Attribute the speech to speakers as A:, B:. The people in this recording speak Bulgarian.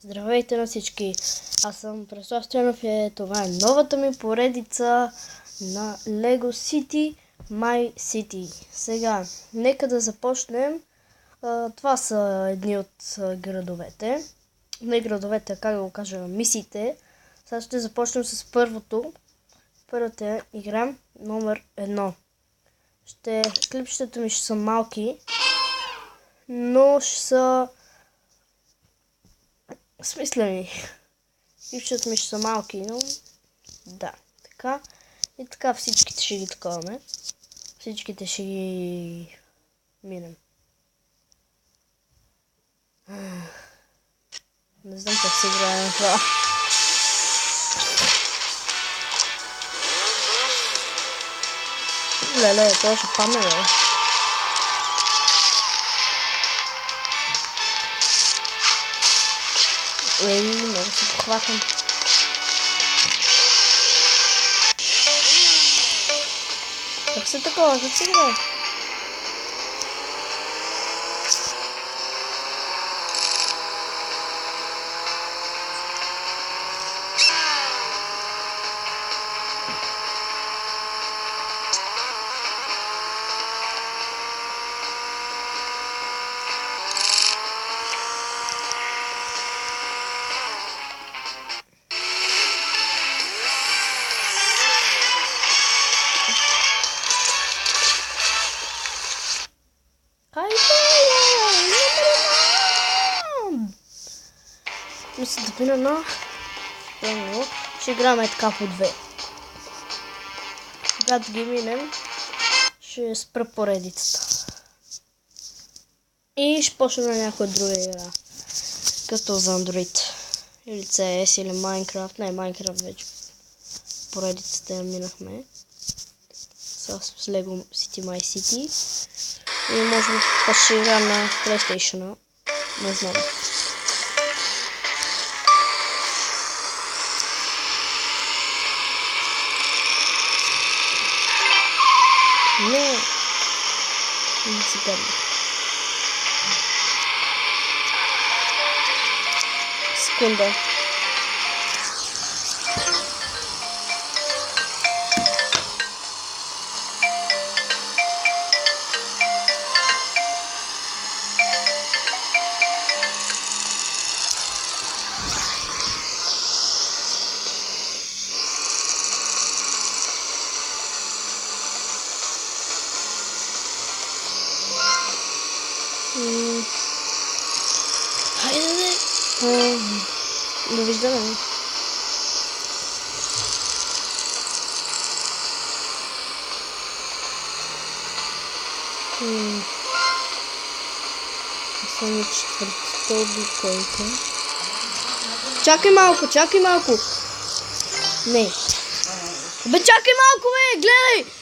A: Здравейте на всички! Аз съм Преслав Стоянов и това е новата ми поредица на Lego City My City. Сега, нека да започнем. Това са едни от градовете. Не градовете, как да го кажа, мисиите. Сега ще започнем с първото. Първата игра, номер 1. Клипчетата ми ще са малки, но ще са смислени. Клипчетата ми ще са малки, но да, така. И така всичките ще ги таковаме. Всичките ще ги минем. Не знам как се играе на това. Леле, това ще падне, бе. Мога да се похватам. Как се такова? Как се играе? Мисля да пина на... Ще играме така по две. Когато ги минем, ще спра поредицата. И ще почнем на някоя друга игра. Като за Android. Или CS, или Minecraft. Не, Minecraft вече. Поредицата я минахме. С Lego City My City. И може би ще игра на PlayStation. Не знам. Не си гадна. Секунда. Хайде, довиждане. Само четвъртата обиколка. Чакай малко. Не. Бе, чакай малко, бе, гледай!